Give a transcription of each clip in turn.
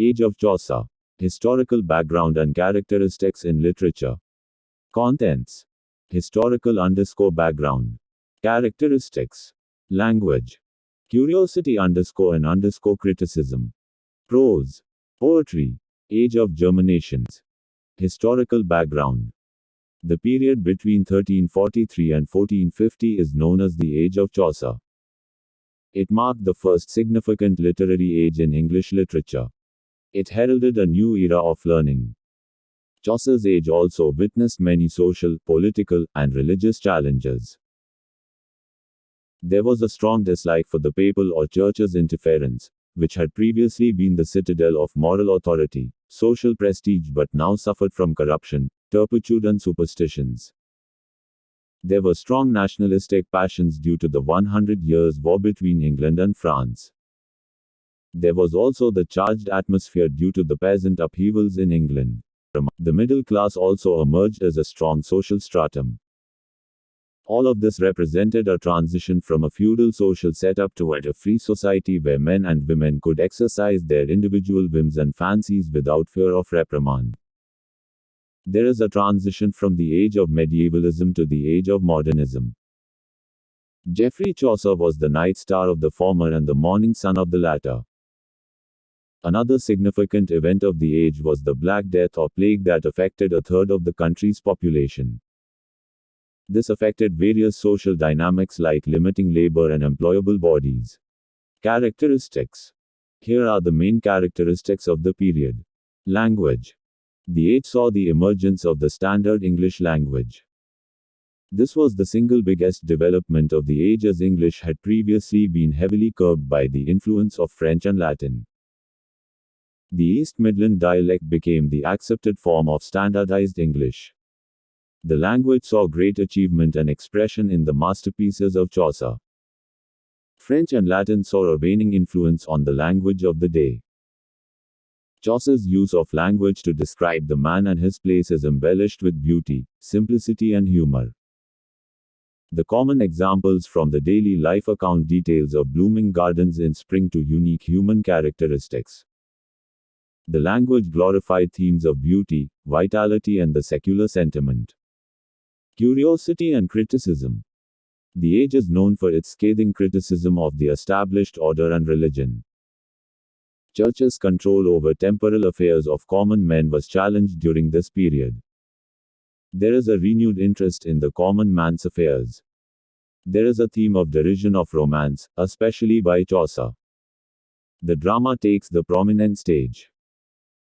Age of Chaucer. Historical background and characteristics in literature. Contents. Historical background. Characteristics. Language. Curiosity and criticism. Prose. Poetry. Age of Germinations. Historical background. The period between 1343 and 1450 is known as the Age of Chaucer. It marked the first significant literary age in English literature. It heralded a new era of learning. Chaucer's age also witnessed many social, political, and religious challenges. There was a strong dislike for the papal or church's interference, which had previously been the citadel of moral authority, social prestige but now suffered from corruption, turpitude and superstitions. There were strong nationalistic passions due to the 100 Years' War between England and France. There was also the charged atmosphere due to the peasant upheavals in England. The middle class also emerged as a strong social stratum. All of this represented a transition from a feudal social setup toward a free society where men and women could exercise their individual whims and fancies without fear of reprimand. There is a transition from the age of medievalism to the age of modernism. Geoffrey Chaucer was the night star of the former and the morning sun of the latter. Another significant event of the age was the Black Death or plague that affected a third of the country's population. This affected various social dynamics like limiting labor and employable bodies. Characteristics. Here are the main characteristics of the period. Language. The age saw the emergence of the standard English language. This was the single biggest development of the age, as English had previously been heavily curbed by the influence of French and Latin. The East Midland dialect became the accepted form of standardized English. The language saw great achievement and expression in the masterpieces of Chaucer. French and Latin saw a waning influence on the language of the day. Chaucer's use of language to describe the man and his place is embellished with beauty, simplicity and humor. The common examples from the daily life account details of blooming gardens in spring to unique human characteristics. The language glorified themes of beauty, vitality and the secular sentiment. Curiosity and criticism. The age is known for its scathing criticism of the established order and religion. Church's control over temporal affairs of common men was challenged during this period. There is a renewed interest in the common man's affairs. There is a theme of derision of romance, especially by Chaucer. The drama takes the prominent stage.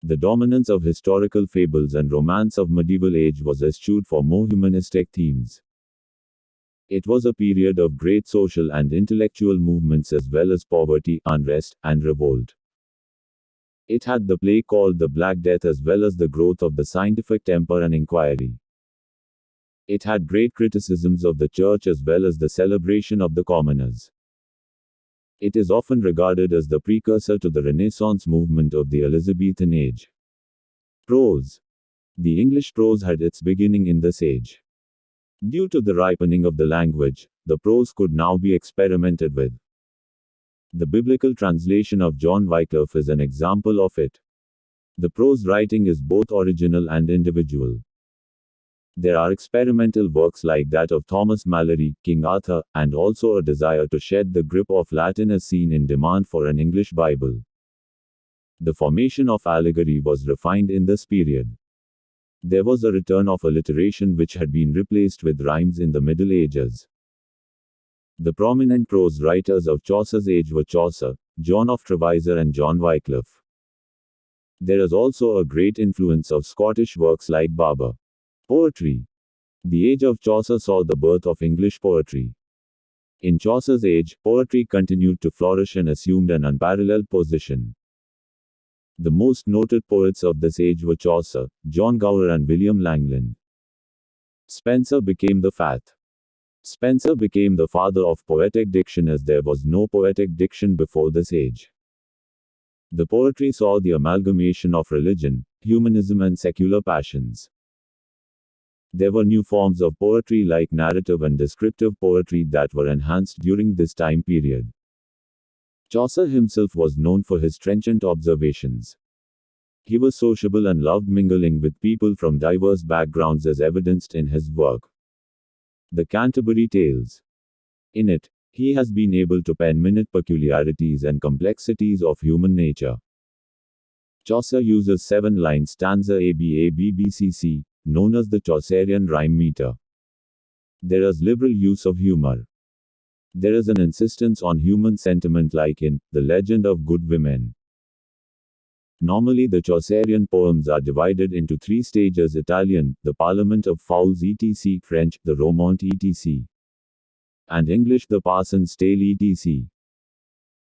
The dominance of historical fables and romance of medieval age was eschewed for more humanistic themes. It was a period of great social and intellectual movements as well as poverty, unrest, and revolt. It had the plague called the Black Death as well as the growth of the scientific temper and inquiry. It had great criticisms of the church as well as the celebration of the commoners. It is often regarded as the precursor to the Renaissance movement of the Elizabethan age. Prose. The English prose had its beginning in this age. Due to the ripening of the language, the prose could now be experimented with. The biblical translation of John Wycliffe is an example of it. The prose writing is both original and individual. There are experimental works like that of Thomas Malory, King Arthur, and also a desire to shed the grip of Latin as seen in demand for an English Bible. The formation of allegory was refined in this period. There was a return of alliteration which had been replaced with rhymes in the Middle Ages. The prominent prose writers of Chaucer's age were Chaucer, John of Trevise and John Wycliffe. There is also a great influence of Scottish works like Barber. Poetry. The age of Chaucer saw the birth of English poetry. In Chaucer's age, poetry continued to flourish and assumed an unparalleled position. The most noted poets of this age were Chaucer, John Gower and William Langland. Spenser became the father of poetic diction, as there was no poetic diction before this age. The poetry saw the amalgamation of religion, humanism and secular passions. There were new forms of poetry like narrative and descriptive poetry that were enhanced during this time period. Chaucer himself was known for his trenchant observations. He was sociable and loved mingling with people from diverse backgrounds as evidenced in his work, The Canterbury Tales. In it, he has been able to pen minute peculiarities and complexities of human nature. Chaucer uses 7-line stanza ABABBCC, known as the Chaucerian rhyme meter. There is liberal use of humor. There is an insistence on human sentiment like in The Legend of Good Women. Normally the Chaucerian poems are divided into 3 stages: Italian, the Parliament of Fowls etc., French, the Romaunt etc., and English, the Parson's Tale etc.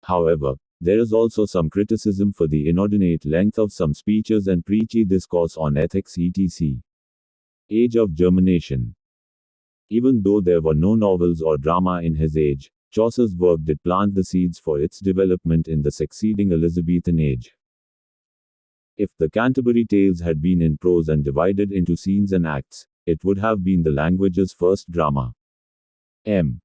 However, there is also some criticism for the inordinate length of some speeches and preachy discourse on ethics etc. Age of Germination. Even though there were no novels or drama in his age, Chaucer's work did plant the seeds for its development in the succeeding Elizabethan age. If the Canterbury Tales had been in prose and divided into scenes and acts, it would have been the language's first drama. M.